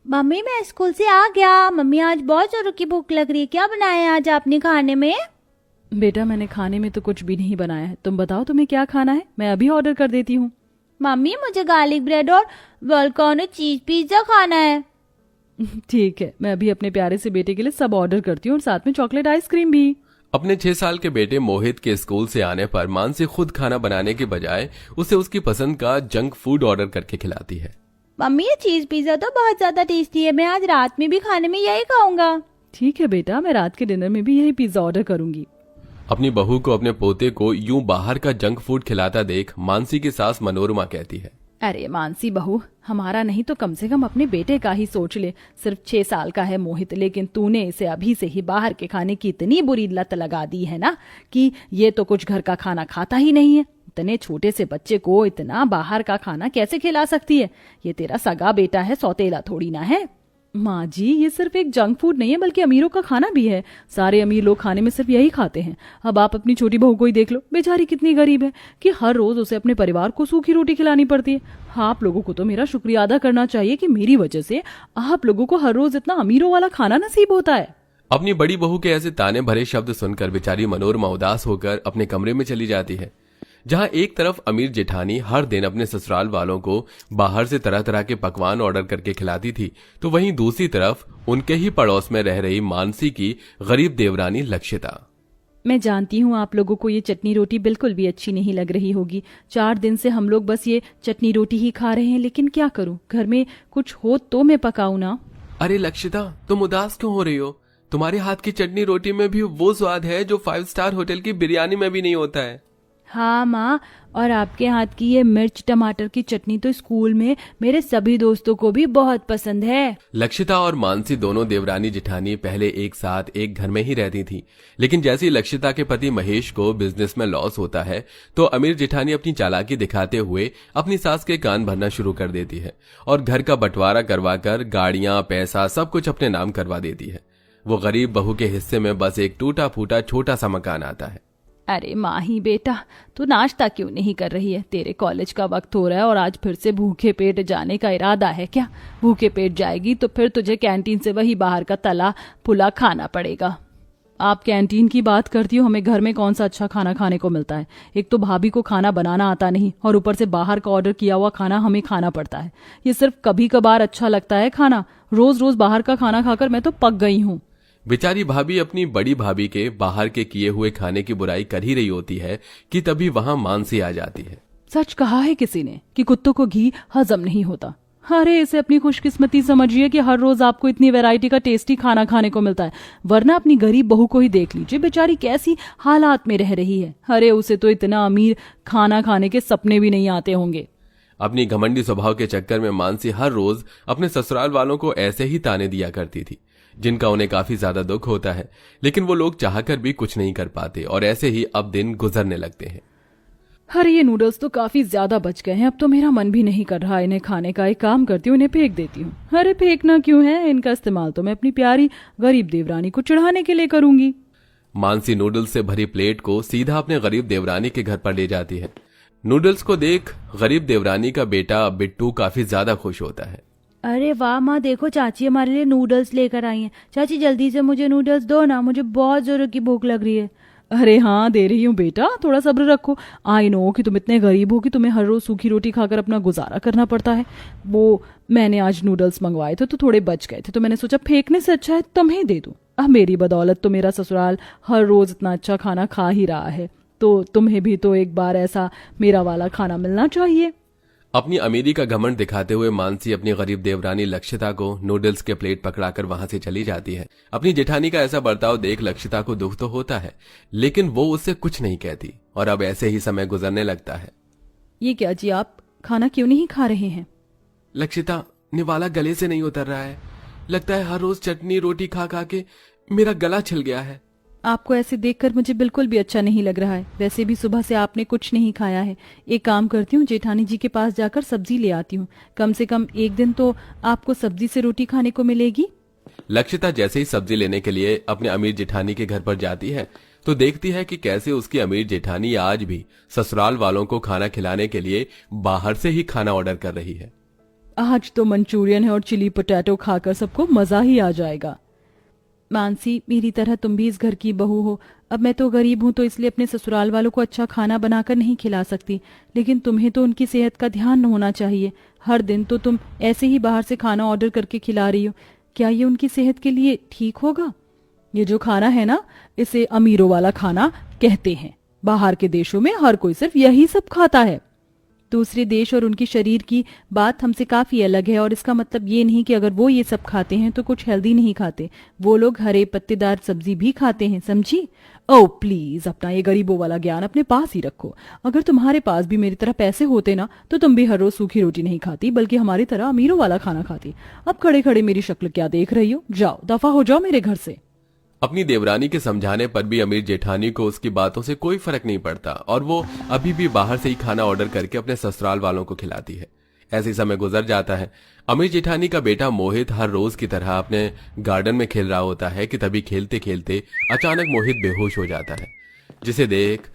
Mummy मैं school से आ गया। मम्मी आज बहुत जोरों की भूख लग रही है, क्या बनाया है आज आपने खाने में? बेटा मैंने खाने में तो कुछ भी नहीं बनाया है, तुम बताओ तुम्हें क्या खाना है, मैं अभी ऑर्डर कर देती हूँ। मम्मी मुझे गार्लिक ब्रेड और वोल्कानो चीज पिज्जा खाना है। ठीक है, मैं अभी अपने प्यारे से बेटे के लिए सब ऑर्डर करती हूँ और साथ में चॉकलेट आइसक्रीम भी। अपने 6 साल के बेटे मोहित के स्कूल से आने पर मानसी खुद खाना बनाने के बजाय उसे उसकी पसंद का जंक फूड ऑर्डर करके खिलाती है। मम्मी ये चीज पिज्जा तो बहुत ज्यादा टेस्टी है, मैं आज रात में भी खाने में यही खाऊंगा। ठीक है बेटा, मैं रात के डिनर में भी यही पिज्जा ऑर्डर करूंगी। अपनी बहू को अपने पोते को यूं बाहर का जंक फूड खिलाता देख मानसी की सास मनोरमा कहती है, अरे मानसी बहू, हमारा नहीं तो कम से कम अपने बेटे का ही सोच ले। सिर्फ 6 साल का है मोहित, लेकिन तूने इसे अभी से ही बाहर के खाने की इतनी बुरी लत लगा दी है ना कि ये तो कुछ घर का खाना खाता ही नहीं है। इतने छोटे से बच्चे को इतना बाहर का खाना कैसे खिला सकती है? ये तेरा सगा बेटा है, सौतेला थोड़ी ना है। माँ जी, ये सिर्फ एक जंक फूड नहीं है बल्कि अमीरों का खाना भी है। सारे अमीर लोग खाने में सिर्फ यही खाते हैं। अब आप अपनी छोटी बहू को ही देख लो, बेचारी कितनी गरीब है कि हर रोज उसे अपने परिवार को सूखी रोटी खिलानी पड़ती है। आप लोगों को तो मेरा शुक्रिया अदा करना चाहिए कि मेरी वजह से आप लोगों को हर रोज इतना अमीरों वाला खाना नसीब होता है। अपनी बड़ी बहू के ऐसे ताने भरे शब्द सुनकर बेचारी मनोरमा उदास होकर अपने कमरे में चली जाती है, जहां एक तरफ अमीर जेठानी हर दिन अपने ससुराल वालों को बाहर से तरह तरह के पकवान ऑर्डर करके खिलाती थी, तो वहीं दूसरी तरफ उनके ही पड़ोस में रह रही मानसी की गरीब देवरानी लक्षिता। मैं जानती हूँ आप लोगों को ये चटनी रोटी बिल्कुल भी अच्छी नहीं लग रही होगी। 4 दिन से हम लोग बस ये चटनी रोटी ही खा रहे हैं, लेकिन क्या करूँ, घर में कुछ हो तो मैं पकाऊं ना। अरे लक्षिता, तुम उदास क्यों हो रही हो? तुम्हारे हाथ की चटनी रोटी में भी वो स्वाद है जो 5 स्टार होटल की बिरयानी में भी नहीं होता है। हाँ माँ, और आपके हाथ की ये मिर्च टमाटर की चटनी तो स्कूल में मेरे सभी दोस्तों को भी बहुत पसंद है। लक्षिता और मानसी दोनों देवरानी जेठानी पहले एक साथ एक घर में ही रहती थी, लेकिन जैसे ही लक्षिता के पति महेश को बिजनेस में लॉस होता है तो अमीर जेठानी अपनी चालाकी दिखाते हुए अपनी सास के कान भरना शुरू कर देती है और घर का बंटवारा करवाकर गाड़ियां, पैसा सब कुछ अपने नाम करवा देती है। वो गरीब बहू के हिस्से में बस एक टूटा फूटा छोटा सा मकान आता है। अरे माँ ही बेटा, तू नाश्ता क्यों नहीं कर रही है? तेरे कॉलेज का वक्त हो रहा है और आज फिर से भूखे पेट जाने का इरादा है क्या? भूखे पेट जाएगी तो फिर तुझे कैंटीन से वही बाहर का तला पुला खाना पड़ेगा। आप कैंटीन की बात करती हो, हमें घर में कौन सा अच्छा खाना खाने को मिलता है? एक तो भाभी को खाना बनाना आता नहीं और ऊपर से बाहर का ऑर्डर किया हुआ खाना हमें खाना पड़ता है। ये सिर्फ कभी कभार अच्छा लगता है खाना, रोज रोज बाहर का खाना खाकर मैं तो पक गई हूँ। बेचारी भाभी अपनी बड़ी भाभी के बाहर के किए हुए खाने की बुराई कर ही रही होती है कि तभी वहां मानसी आ जाती है। सच कहा है किसी ने कि कुत्तों को घी हजम नहीं होता। अरे इसे अपनी खुशकिस्मती समझिए कि हर रोज आपको इतनी वैरायटी का टेस्टी खाना खाने को मिलता है, वरना अपनी गरीब बहू को ही देख लीजिए, बेचारी कैसी हालात में रह रही है। अरे उसे तो इतना अमीर खाना खाने के सपने भी नहीं आते होंगे। अपनी घमंडी स्वभाव के चक्कर में मानसी हर रोज अपने ससुराल वालों को ऐसे ही ताने दिया करती थी, जिनका उन्हें काफी ज्यादा दुख होता है, लेकिन वो लोग चाहकर भी कुछ नहीं कर पाते और ऐसे ही अब दिन गुजरने लगते हैं। अरे ये नूडल्स तो काफी ज्यादा बच गए हैं, अब तो मेरा मन भी नहीं कर रहा इन्हें खाने का। एक काम करती हूँ, इन्हें फेंक देती हूँ। अरे फेंकना क्यों है, इनका इस्तेमाल तो मैं अपनी प्यारी गरीब देवरानी को चढ़ाने के लिए करूंगी। मानसी नूडल्स से भरी प्लेट को सीधा अपने गरीब देवरानी के घर पर ले जाती है। नूडल्स को देख गरीब देवरानी का बेटा बिट्टू काफी ज्यादा खुश होता है। अरे वाह माँ, देखो चाची हमारे लिए नूडल्स लेकर आई हैं। चाची जल्दी से मुझे नूडल्स दो ना, मुझे बहुत जोरों की भूख लग रही है। अरे हाँ दे रही हूँ बेटा, थोड़ा सब्र रखो। आई नो कि तुम इतने गरीब हो कि तुम्हें हर रोज सूखी रोटी खाकर अपना गुजारा करना पड़ता है। वो मैंने आज नूडल्स मंगवाए थे तो थोड़े बच गए थे, तो मैंने सोचा फेंकने से अच्छा है तुम्हें दे दूं। अब मेरी बदौलत तो मेरा ससुराल हर रोज इतना अच्छा खाना खा ही रहा है, तो तुम्हें भी तो एक बार ऐसा मेरा वाला खाना मिलना चाहिए। अपनी अमीरी का घमंड दिखाते हुए मानसी अपनी गरीब देवरानी लक्षिता को नूडल्स के प्लेट पकड़ाकर वहां से चली जाती है। अपनी जेठानी का ऐसा बर्ताव देख लक्षिता को दुख तो होता है, लेकिन वो उससे कुछ नहीं कहती और अब ऐसे ही समय गुजरने लगता है। ये क्या जी, आप खाना क्यों नहीं खा रहे हैं? लक्षिता, निवाला गले से नहीं उतर रहा है। लगता है हर रोज चटनी रोटी खा खा के मेरा गला छिल गया है। आपको ऐसे देखकर मुझे बिल्कुल भी अच्छा नहीं लग रहा है। वैसे भी सुबह से आपने कुछ नहीं खाया है। एक काम करती हूँ, जेठानी जी के पास जाकर सब्जी ले आती हूँ। कम से कम एक दिन तो आपको सब्जी से रोटी खाने को मिलेगी। लक्षिता जैसे ही सब्जी लेने के लिए अपने अमीर जेठानी के घर पर जाती है तो देखती है कि कैसे उसकी अमीर जेठानी आज भी ससुराल वालों को खाना खिलाने के लिए बाहर से ही खाना ऑर्डर कर रही है। आज तो मंचूरियन है और चिली पोटैटो खाकर सबको मजा ही आ जाएगा। मानसी, मेरी तरह तुम भी इस घर की बहू हो। अब मैं तो गरीब हूं तो इसलिए अपने ससुराल वालों को अच्छा खाना बनाकर नहीं खिला सकती, लेकिन तुम्हें तो उनकी सेहत का ध्यान होना चाहिए। हर दिन तो तुम ऐसे ही बाहर से खाना ऑर्डर करके खिला रही हो। क्या ये उनकी सेहत के लिए ठीक होगा? ये जो खाना है ना, इसे अमीरों वाला खाना कहते हैं। बाहर के देशों में हर कोई सिर्फ यही सब खाता है। दूसरे देश और उनके शरीर की बात हमसे काफी अलग है, और इसका मतलब ये नहीं कि अगर वो ये सब खाते हैं तो कुछ हेल्दी नहीं खाते। वो लोग हरे पत्तेदार सब्जी भी खाते हैं, समझी? ओह प्लीज, अपना ये गरीबों वाला ज्ञान अपने पास ही रखो। अगर तुम्हारे पास भी मेरी तरह पैसे होते ना, तो तुम भी हर रोज सूखी रोटी नहीं खाती, बल्कि हमारी तरह अमीरों वाला खाना खाती। अब खड़े खड़े मेरी शक्ल क्या देख रही हो? जाओ, दफा हो जाओ मेरे घर से। अपनी देवरानी के समझाने पर भी अमीर जेठानी को उसकी बातों से कोई फर्क नहीं पड़ता और वो अभी भी बाहर से ही खाना ऑर्डर करके अपने ससुराल वालों को खिलाती है। ऐसे समय गुजर जाता है। अमीर जेठानी का बेटा मोहित हर रोज की तरह अपने गार्डन में खेल रहा होता है कि तभी खेलते खेलते अचानक मोहित बेहोश हो जाता है, जिसे देख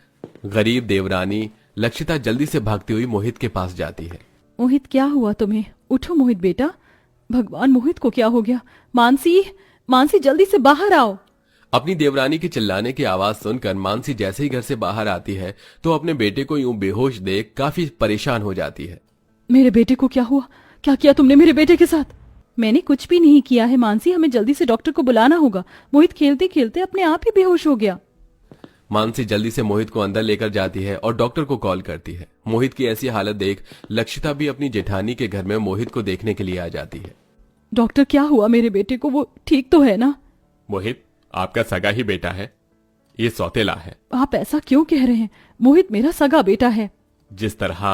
गरीब देवरानी लक्षिता जल्दी से भागती हुई मोहित के पास जाती है। मोहित, क्या हुआ तुम्हें? उठो मोहित बेटा। भगवान, मोहित को क्या हो गया? मानसी, मानसी जल्दी से बाहर आओ। अपनी देवरानी के चिल्लाने की आवाज सुनकर मानसी जैसे ही घर से बाहर आती है तो अपने बेटे को यूं बेहोश देख काफी परेशान हो जाती है। मेरे बेटे को क्या हुआ? क्या किया तुमने मेरे बेटे के साथ? मैंने कुछ भी नहीं किया है मानसी, हमें जल्दी से डॉक्टर को बुलाना होगा। मोहित खेलते खेलते अपने आप ही बेहोश हो गया। मानसी जल्दी से मोहित को अंदर लेकर जाती है और डॉक्टर को कॉल करती है। मोहित की ऐसी हालत देख लक्षिता भी अपनी जेठानी के घर में मोहित को देखने के लिए आ जाती है। डॉक्टर, क्या हुआ मेरे बेटे को? वो ठीक तो है ना? मोहित आपका सगा ही बेटा है, ये सौतेला है। आप ऐसा क्यों कह रहे हैं? मोहित मेरा सगा बेटा है। जिस तरह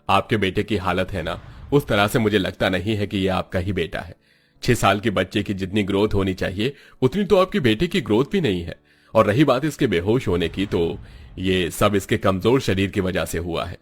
आपके बेटे की हालत है ना, उस तरह से मुझे लगता नहीं है कि ये आपका ही बेटा है। 6 साल के बच्चे की जितनी ग्रोथ होनी चाहिए उतनी तो आपके बेटे की ग्रोथ भी नहीं है। और रही बात इसके बेहोश होने की, तो ये सब इसके कमजोर शरीर की वजह से हुआ है।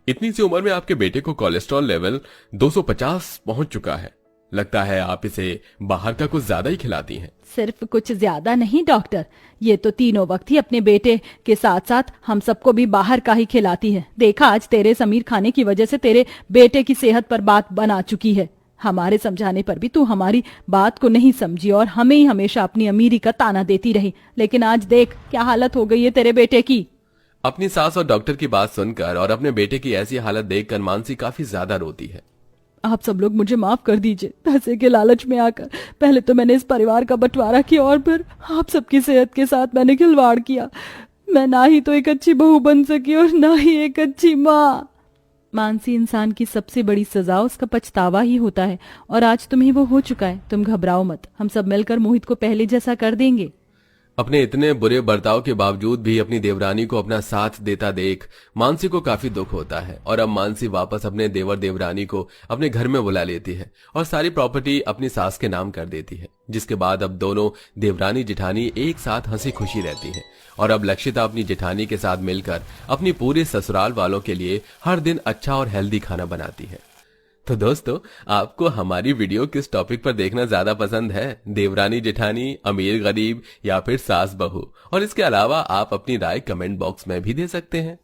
इतनी सी उम्र में आपके बेटे को कोलेस्ट्रॉल लेवल 250 पहुंच चुका है। लगता है आप इसे बाहर का कुछ ज्यादा ही खिलाती हैं। सिर्फ कुछ ज्यादा नहीं डॉक्टर, ये तो तीनों वक्त ही अपने बेटे के साथ साथ हम सबको भी बाहर का ही खिलाती है। देखा, आज तेरे समीर खाने की वजह से तेरे बेटे की सेहत पर बात बना चुकी है। हमारे समझाने पर भी तू हमारी बात को नहीं समझी और हमें ही हमेशा अपनी अमीरी का ताना देती रही। लेकिन आज देख क्या हालत हो गई है तेरे बेटे की। अपनी सास और डॉक्टर की बात सुनकर और अपने बेटे की ऐसी हालत देखकर मानसी काफी ज्यादा रोती है। आप सब लोग मुझे माफ कर दीजिए। पैसे के लालच में आकर पहले तो मैंने इस परिवार का बंटवारा किया और फिर आप सबकी सेहत के साथ मैंने खिलवाड़ किया। मैं ना ही तो एक अच्छी बहू बन सकी और ना ही एक अच्छी माँ। मानसी, इंसान की सबसे बड़ी सजा उसका पछतावा ही होता है, और आज तुम्हें वो हो चुका है। तुम घबराओ मत, हम सब मिलकर मोहित को पहले जैसा कर देंगे। अपने इतने बुरे बर्ताव के बावजूद भी अपनी देवरानी को अपना साथ देता देख मानसी को काफी दुख होता है और अब मानसी वापस अपने देवर देवरानी को अपने घर में बुला लेती है और सारी प्रॉपर्टी अपनी सास के नाम कर देती है, जिसके बाद अब दोनों देवरानी जेठानी एक साथ हंसी खुशी रहती हैं और अब लक्षिता अपनी जेठानी के साथ मिलकर अपनी पूरे ससुराल वालों के लिए हर दिन अच्छा और हेल्दी खाना बनाती है। तो दोस्तों, आपको हमारी वीडियो किस टॉपिक पर देखना ज्यादा पसंद है? देवरानी जेठानी, अमीर गरीब या फिर सास बहू? और इसके अलावा आप अपनी राय कमेंट बॉक्स में भी दे सकते हैं।